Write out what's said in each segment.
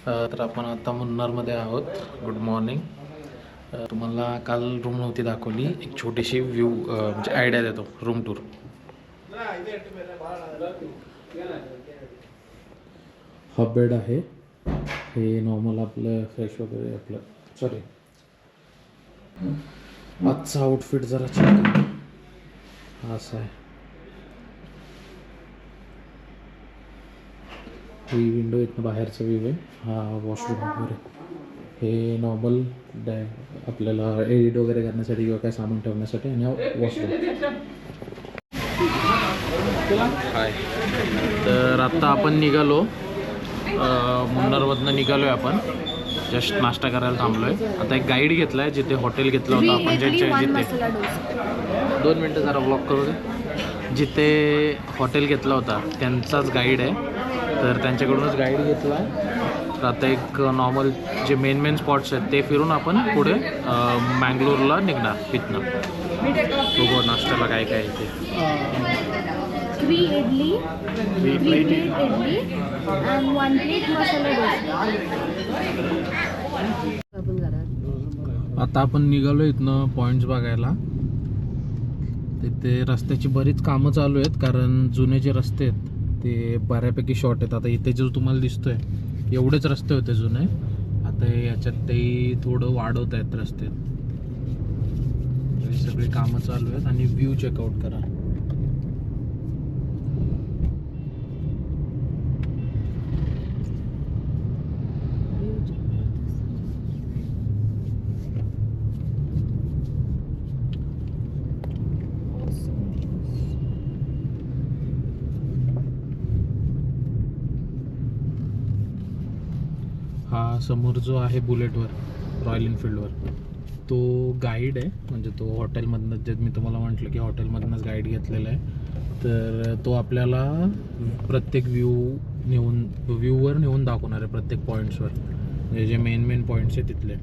तर आपण आता मुन्नारमध्ये आहोत. Good morning. तुम्हाला काल रूम नव्हती दाखवली, एक छोटीशी व्ह्यू म्हणजे आयडिया देतो. Room tour. हा बेड आहे. हे नॉर्मल आपलं फ्रेश वगैरे आपलं सॉरी आजचा आउटफिट जरा चेक हा असा आहे. ही विंडो इथनं बाहेरचा व्ह्यू आहे. हा वॉशरूम वगैरे. हे नॉर्मल आपल्याला एडिट वगैरे करण्यासाठी किंवा काय सामान ठेवण्यासाठी. आणि हा वॉशरूम. हाय. तर आत्ता आपण निघालो, मुन्नारमधनं निघालो आहे आपण. जस्ट नाश्ता करायला थांबलो आहे. आता एक गाईड घेतला आहे, जिथे हॉटेल घेतलं होतं आपण जिथे 2 मिनटं जरा ब्लॉक करू दे. जिथे हॉटेल घेतला होता त्यांचाच गाईड आहे, तर त्यांच्याकडूनच गाईड घेतला आहे. तर आता एक नॉर्मल जे मेन स्पॉट्स आहेत ते फिरून आपण पुढे मँगलोरला निघणार तिथनं. बघू नाश्त्याला काय काय आहे ते. 3 idli, 3 plate idli and 1 plate masala dosa. आता आपण निघालो इथनं पॉईंट्स बघायला. तिथे रस्त्याची बरीच कामं चालू आहेत, कारण जुने जे रस्ते आहेत ते बऱ्यापैकी शॉर्ट आहेत. आता इथे जो तुम्हाला दिसतोय एवढेच रस्ते होते जुने. आता याच्यात ते थोडं वाढवत आहेत रस्ते. सगळी कामं चालू आहेत. आणि व्ह्यू चेकआउट करा. हा समोर जो आहे बुलेटवर, रॉयल एनफिल्डवर, तो गाईड आहे. म्हणजे तो हॉटेलमधनं, जे मी तुम्हाला म्हटलं की हॉटेलमधनंच गाईड घेतलेला आहे. तर तो आपल्याला प्रत्येक व्ह्यूवर नेऊन दाखवणार आहे, प्रत्येक पॉईंट्सवर. म्हणजे जे मेन पॉईंट्स आहे तिथले.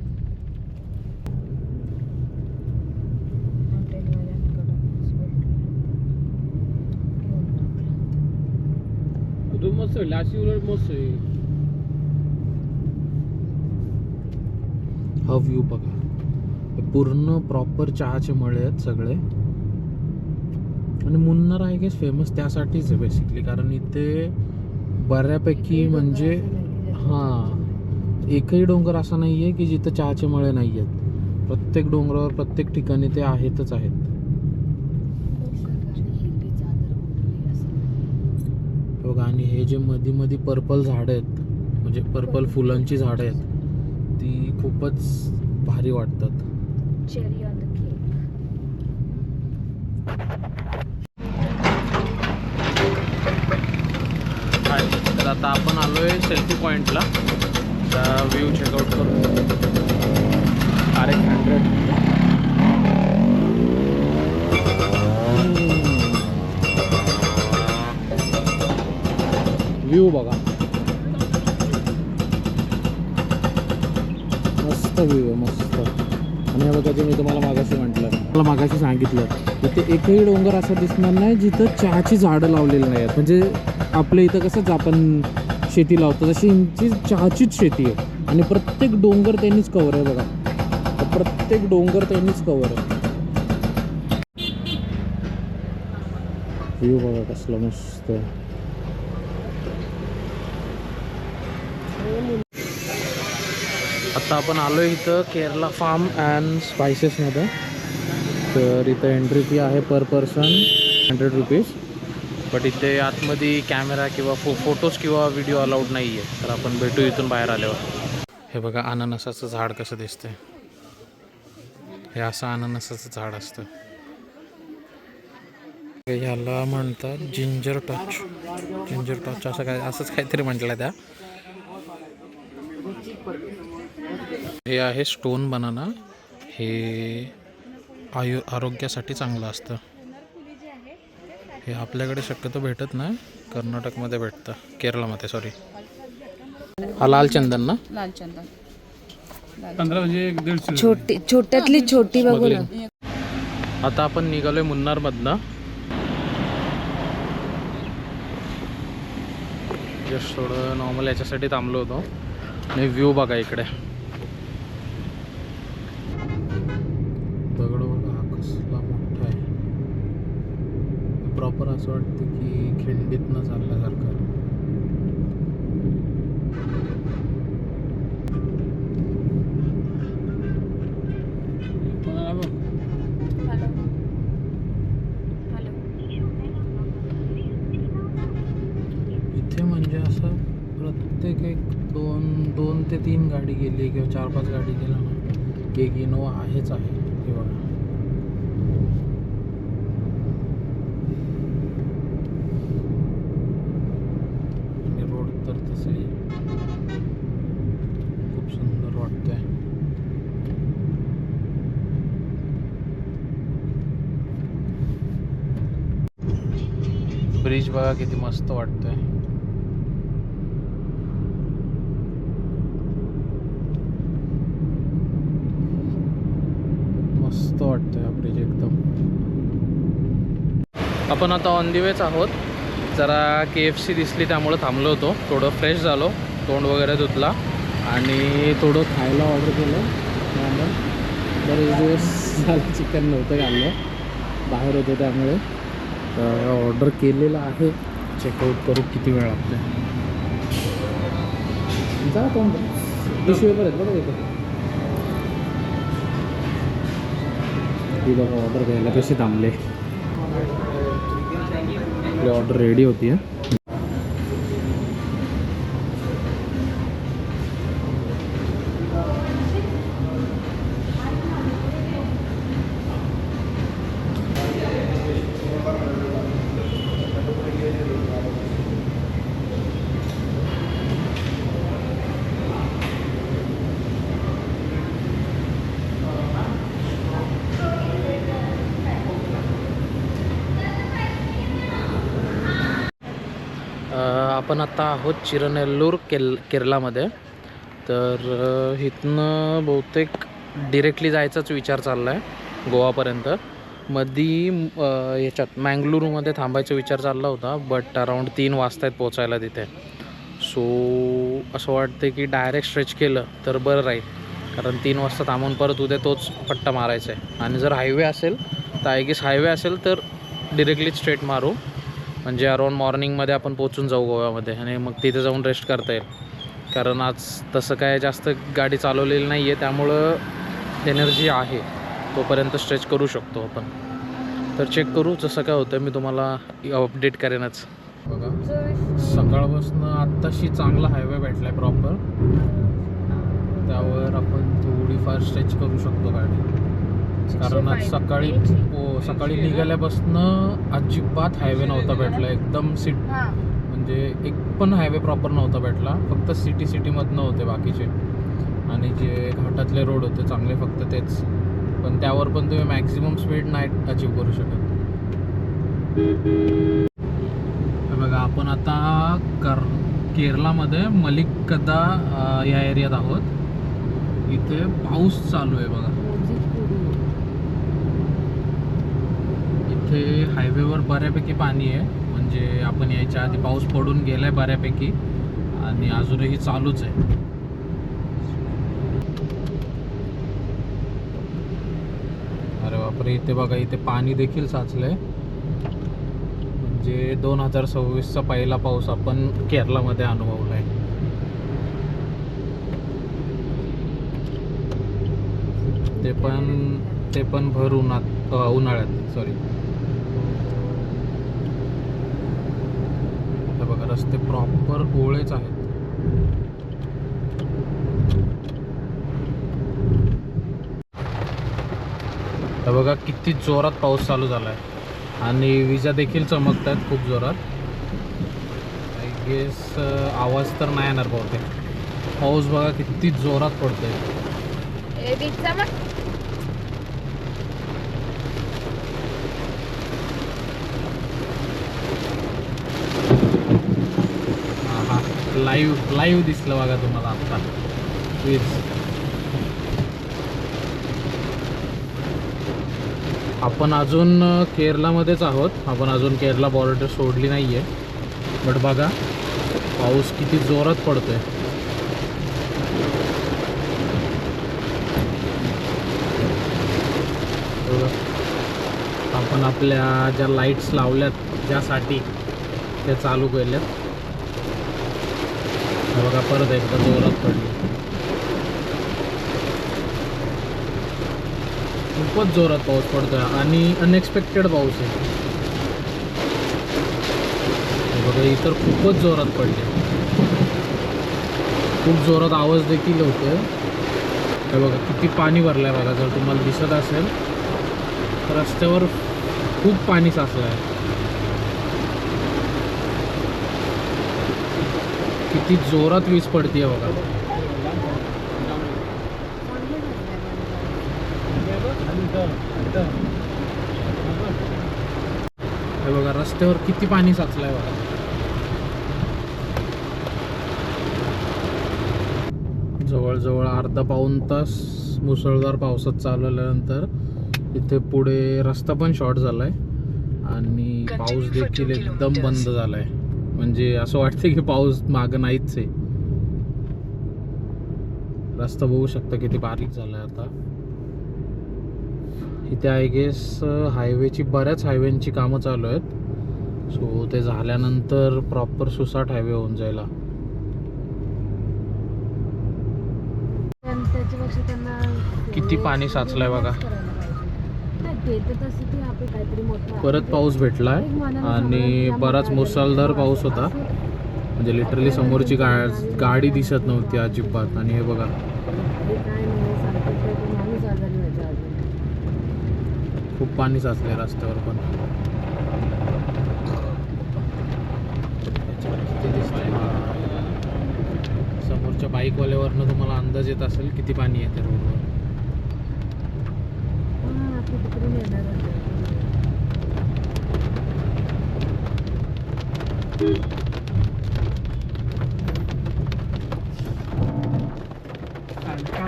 हा व्ह्यू बघा. पूर्ण प्रॉपर चहाचे मळे आहेत सगळे. आणि मुन्नार आय गेस फेमस त्यासाठीच आहे बेसिकली, कारण इथे बऱ्यापैकी म्हणजे एकही डोंगर असा नाही आहे की जिथं चहाचे मळे नाही आहेत. प्रत्येक डोंगरावर, प्रत्येक ठिकाणी ते आहेतच आहेत. बघा. आणि हे जे मध्ये पर्पल झाडं आहेत, म्हणजे पर्पल फुलांची झाडं आहेत, ती खूपच भारी वाटतात. Cherry on the cake. तर आता आपण आलोय सेल्फी पॉईंटला. व्ह्यू चेकआउट करू. RX100 व्ह्यू बघा. मस्त व्ह्यू आहे, मस्त. आणि हे बघा, जे मी तुम्हाला मागाशी सांगितलं, तिथे एकही डोंगर असं दिसणार नाही जिथं चहाची झाडं लावलेली नाही आहेत. म्हणजे आपल्या इथं कसं आपण शेती लावतो, तशी यांची चहाचीच शेती आहे. आणि प्रत्येक डोंगर त्यांनीच कव्हर आहे बघा. प्रत्येक डोंगर त्यांनीच कव्हर आहे. व्ह्यू बघा कसला मस्त. आता आपण आलो इथं केरला फार्म अँड स्पायसेसमध्ये. तर इथं एंट्री फी आहे पर पर्सन 100 रुपीज. बट इथे आतमध्ये कॅमेरा किंवा फोटोज किंवा व्हिडिओ अलाउड नाही आहे. तर आपण भेटू इथून बाहेर आल्यावर. हे बघा अननसाचं झाड कसं दिसतंय. हे असं अननसाचं झाड असतं. ह्याला म्हणतात जिंजर टच असंच काहीतरी म्हटलं त्या. हे आहे स्टोन बनाना. हे आरोग्यासाठी चांगलं असतं. हे आपल्याकडे शक्यतो भेटत नाही, कर्नाटकमध्ये भेटतं, केरळमध्ये सॉरी. हा लाल चंदन ना? लाल चंदन 15 म्हणजे छोट्यातली छोटी बघू ना. आता आपण निघालोय मुन्नारमधनं. जस्ट थोडं नॉर्मल याच्यासाठी थांबलो होतो. आणि व्ह्यू बघा इकडे, दगड बघा हा कसला मोठा आहे. प्रॉपर असं वाटतं की खिंडीतनं चालल्यासारखं. इथे म्हणजे असं प्रत्येक एक दोन ते 3 गाडी गेली किंवा 4-5 गाडी गेला ना की एक इनोवा आहेच आहे. हे बघा आणि रोड तर तसंही खूप सुंदर वाटतंय. ब्रिज बघा किती मस्त वाटतोय. मस्त वाटतोय हा ब्रिज एकदम. आपण आता ऑन दी वेच आहोत. जरा KFC दिसली त्यामुळे थांबलो होतो, थोडं फ्रेश झालो, तोंड वगैरे धुतला आणि थोडं खायला ऑर्डर केलं. बरेच दिवस झालं चिकन नव्हतं खाल्लं, बाहेर होतो त्यामुळे. तर ऑर्डर केलेलं आहे, चेकआउट करू किती वेळ लागतो. जा कोण टिश्यू पेपर आहेत बघा तिथे. ती बघा ऑर्डर घ्यायला कशी थांबले. आपली ऑर्डर रेडी होती आहे. आपण आता आहोत चिरनेल्लूर केरलामध्ये. तर इथनं बहुतेक डिरेक्टली जायचाच विचार चालला आहे गोवापर्यंत. मधी याच्यात मँगळुरूमध्ये थांबायचा विचार चालला होता, बट अराऊंड 3 वाजता आहेत पोचायला तिथे. सो असं वाटतं की डायरेक्ट स्ट्रेच केलं तर बरं राहील, कारण 3 वाजता थांबून परत उद्या तोच पट्टा मारायचा आहे. आणि जर हायवे असेल तर आय गेस हायवे असेल तर डिरेक्टली स्ट्रेट मारू, म्हणजे अराऊंड मॉर्निंगमध्ये आपण पोचून जाऊ गोव्यामध्ये आणि मग तिथे जाऊन रेस्ट करता येईल. कारण आज तसं काय जास्त गाडी चालवलेली नाही आहे, त्यामुळं एनर्जी आहे, तोपर्यंत स्ट्रेच करू शकतो आपण. तर चेक करू जसं काय होतं, मी तुम्हाला अपडेट करेनच. बघा सकाळपासून आत्ताशी चांगला हायवे भेटला आहे प्रॉपर, त्यावर आपण थोडीफार स्ट्रेच करू शकतो गाडी. कारण आज सकाळी निघाल्यापासून अजिबात हायवे नव्हता भेटला, एकदम म्हणजे एक पण हायवे प्रॉपर नव्हता भेटला, फक्त सिटीमधनं होते बाकीचे. आणि जे घाटातले रोड होते चांगले फक्त तेच, पण त्यावर पण तुम्ही मॅक्झिमम स्पीड नाही अचीव करू शकत. बघा आपण आता केरलामध्ये मलिककदा या एरियात आहोत. इथे पाऊस चालू आहे बघा. इथे हायवेवर बऱ्यापैकी पाणी आहे, म्हणजे आपण यायच्या आधी पाऊस पडून गेलाय बऱ्यापैकी आणि अजूनही चालूच आहे. अरे बापरे, इथे बघा इथे पाणी देखील साचलंय. म्हणजे 2026चा पहिला पाऊस आपण केरलामध्ये अनुभवलाय. ते पण भर उन्हाळ्यात सॉरी. बघा रस्ते प्रॉपर ओळेच आहेत. तर बघा किती जोरात पाऊस चालू झाला आहे आणि विजा देखील चमकत आहेत खूप जोरात. आय गेस आवाज तर नाही येणार बहुतेक. पाऊस बघा किती जोरात पडतोय. लाईव्ह दिसलं बघा तुम्हाला आता प्लीज. आपण अजून केरलामध्येच आहोत, आपण अजून केरला बॉर्डर सोडली नाही आहे. बट बघा पाऊस किती जोरात पडतोय. आपण आपल्या ज्या लाईट्स लावल्यात ज्यासाठी त्या चालू केल्यात. हे बघा परत एकदा जोरात पडली. खूपच जोरात पाऊस पडतोय आणि अनएक्सपेक्टेड पाऊस आहे. हे बघा इतर खूपच जोरात पडले. खूप जोरात आवाज देखील होतोय. हे बघा किती पाणी भरलंय बघा. जर तुम्हाला दिसत असेल तर रस्त्यावर खूप पाणी साचलं आहे. किती जोरात वीज पडतीये बघा. हे बघा रस्त्यावर किती पाणी साचलंय बघा. जवळजवळ अर्धा पाऊण तास मुसळधार पावसात चालवल्यानंतर इथे पुढे रस्ता पण शॉर्ट झालाय आणि पाऊस देखील एकदम बंद झालाय. म्हणजे असं वाटतं की पाऊस मागं नाहीच आहे. रस्ता बघू शकता किती बारीक झालाय आता. इथे आय गेस हायवेची बऱ्याच हायवेची कामं चालू आहेत. सो ते झाल्यानंतर प्रॉपर सुसाट हायवे होऊन जायला. किती पाणी साचलंय बघा. परत पाऊस भेटलाय आणि बराच मुसळधार पाऊस होता. म्हणजे लिटरली समोरची गाडी दिसत नव्हती अजिबात. आणि हे बघा खूप पाणी साचलंय रस्त्यावर पण. समोरच्या बाईकवाल्यावरनं तुम्हाला अंदाज येत असेल किती पाणी येते रोडवर.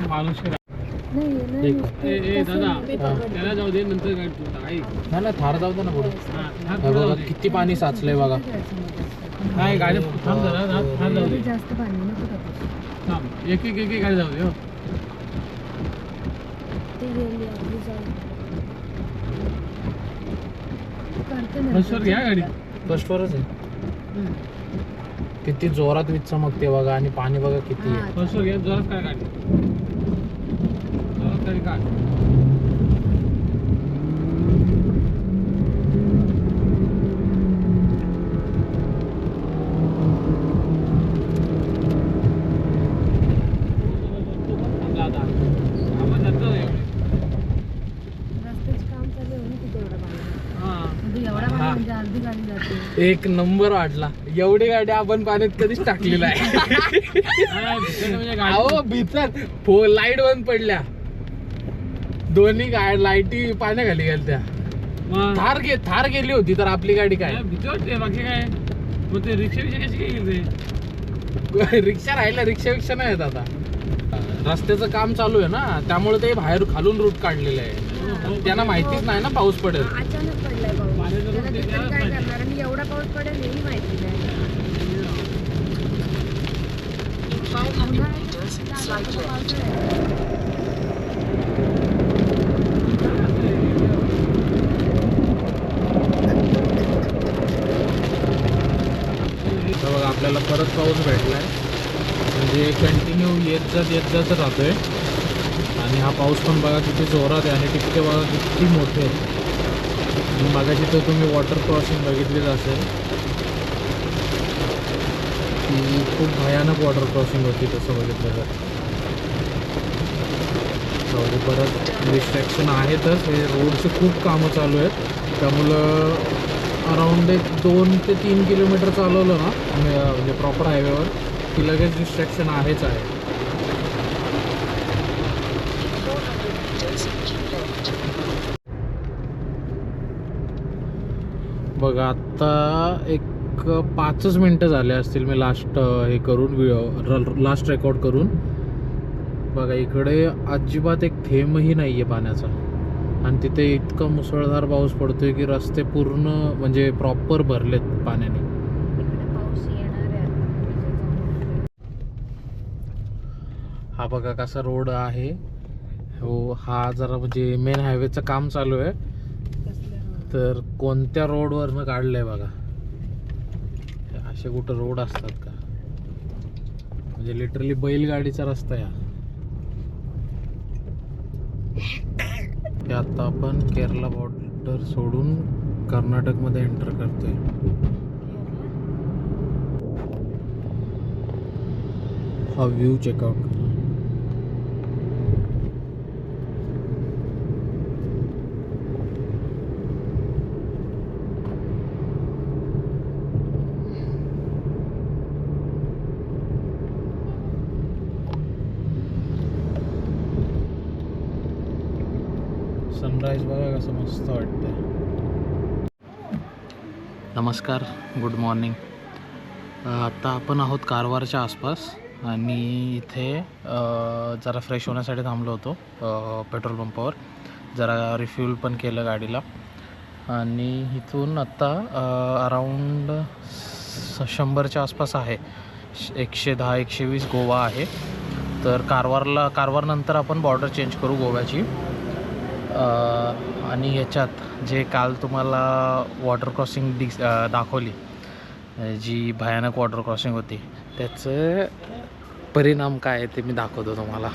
माणूस त्याला जाऊ दे नंतर नाही थार जाऊ दे ना पुढे. बघा किती पाणी साचलंय बघा. नाही गाडी थांब जरा. थांब जाऊ दे. जास्त पाणी थांब एक गाडी जाऊ दे. फर्स्टवर घ्या गाडी. फर्स्टवरच आहे. किती जोरात वीज चमकते बघा आणि पाणी बघा किती आहे. फर्स्टवर घ्या. जोरात काय गाडी. जोरात गाडी काढ. एक नंबर वाटला. एवढी गाडी आपण पाण्यात कधीच टाकलेला आहे. भीतर लाईट बंद पडल्या. दोन्ही लाईटी पाण्याखाली गेल्या. थार गेली होती तर आपली गाडी काय बाकी काय. मग ते रिक्षा कशी गेली. रिक्षा राहिला. रिक्षा नाही येत आता. रस्त्याचं काम चालू आहे ना त्यामुळे ते बाहेर खालून रूट काढलेलं आहे. त्यांना माहितीच नाही ना पाऊस पडेल. अचानक पडलाय पाऊस. काय करणार आणि एवढा पाऊस पडेल हेही माहिती नाही. बघा आपल्याला परत पाऊस भेटलाय. म्हणजे कंटिन्यू येत जात राहतोय. आणि हा पाऊस पण बघा किती जोरात आहे आणि टिपके बघा किती मोठे आहेत. मागाशी तर तुम्ही वॉटर क्रॉसिंग बघितलीच असेल की खूप भयानक वॉटर क्रॉसिंग होती तसं बघितलं तर. परत डिस्ट्रॅक्शन आहेतच. हे रोडचे खूप कामं चालू आहेत. त्यामुळं अराऊंड 2 ते 3 किलोमीटर चालवलं ना म्हणजे प्रॉपर हायवेवर की लगेच डिस्ट्रॅक्शन आहेच आहे. बघा आत्ता एक 5च मिनटं झाले असतील मी लास्ट हे करून लास्ट रेकॉर्ड करून. बघा इकडे अजिबात एक थेंबही नाही आहे पाण्याचा. आणि तिथे इतका मुसळधार पाऊस पडतोय की रस्ते पूर्ण म्हणजे प्रॉपर भरलेत पाण्याने. हा बघा कसा रोड आहे. हो हा जरा म्हणजे मेन हायवेचं काम चालू आहे तर कोणत्या रोडवरनं काढलंय बघा. असे कुठं रोड असतात का? म्हणजे लिटरली बैलगाडीचा रस्ता या. आता आपण केरला बॉर्डर सोडून कर्नाटकमध्ये एंटर करतोय. हा व्ह्यू चेकआउट करा. सनराईज बघा कसं मस्त वाटतंय. नमस्कार, गुड मॉर्निंग. आता आपण आहोत कारवारच्या आसपास आणि इथे जरा फ्रेश होण्यासाठी थांबलो होतो पेट्रोल पंपावर. जरा रिफ्यूल पण केलं गाडीला आणि इथून आत्ता अराऊंड 100च्या आसपास आहे. 110-120 गोवा आहे. तर कारवारनंतर आपण बॉर्डर चेंज करू गोव्याची. आणि ह्याच्यात जे काल तुम्हाला वॉटर क्रॉसिंग दाखवली, जी भयानक वॉटर क्रॉसिंग होती, त्याचं परिणाम काय आहे ते मी दाखवतो तुम्हाला.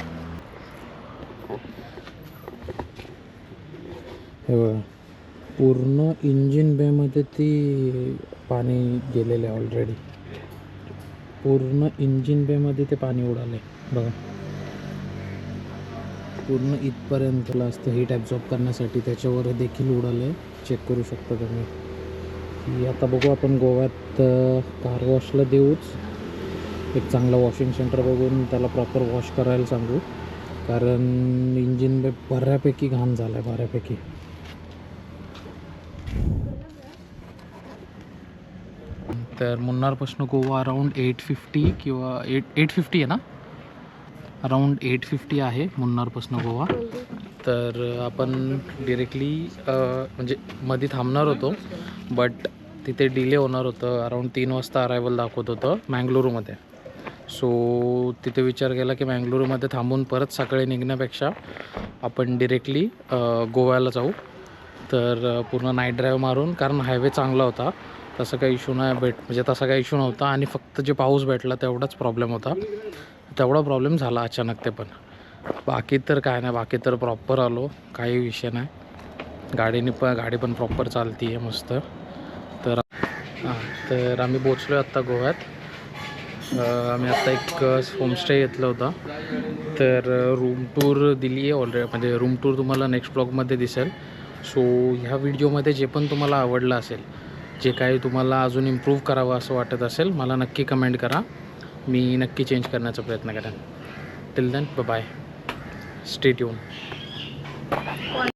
हे बघा, पूर्ण इंजिन बेमध्ये ती पाणी गेलेलं आहे ऑलरेडी. पूर्ण इंजिन बेमध्ये ते पाणी उडाले बघा. पूर्ण इथपर्यंत असतं हीट ॲब्झॉर्ब करण्यासाठी, त्याच्यावर देखील उडाले. चेक करू शकता तुम्ही. की आता बघू आपण गोव्यात कार वॉशला देऊच. एक चांगला वॉशिंग सेंटर बघून त्याला प्रॉपर वॉश करायला सांगू, कारण इंजिन बे बऱ्यापैकी घाण झाला आहे, बऱ्यापैकी. तर मुन्नारपासून गोवा अराऊंड 850 किंवा 850 आहे ना, अराऊंड 850 आहे मुन्नारपासून गोवा. तर आपण डिरेक्टली म्हणजे मध्ये थांबणार होतो, बट तिथे डिले होणार होतं. अराऊंड 3 वाजता अरायवल दाखवत होतं मँगलुरूमध्ये. सो तिथे विचार केला की मँगलुरूमध्ये थांबून परत सकाळी निघण्यापेक्षा आपण डिरेक्टली गोव्याला जाऊ. तर पूर्ण नाईट ड्राईव्ह मारून, कारण हायवे चांगला होता, तसं काही इश्यू नाही म्हणजे तसा काही इश्यू नव्हता. आणि फक्त जे पाऊस भेटला तेवढाच प्रॉब्लेम होता. तेवढा प्रॉब्लेम झाला अचानक ते पण. बाकी तर काय नाही, बाकी तर प्रॉपर आलो, काही विषय नाही. गाडी पण प्रॉपर चालती आहे मस्त. तर आम्ही पोचलो आहे आत्ता गोव्यात. आम्ही आत्ता एक होमस्टे घेतला होता. तर रूम टूर दिली आहे ऑलरेडी, म्हणजे रूम टूर तुम्हाला नेक्स्ट ब्लॉगमध्ये दिसेल. सो ह्या व्हिडिओमध्ये जे पण तुम्हाला आवडलं असेल, जे काही तुम्हाला अजून इम्प्रूव्ह करावं असं वाटत असेल, मला नक्की कमेंट करा. मी नक्की चेंज करण्याचा प्रयत्न करेन. Till then bye, stay tune.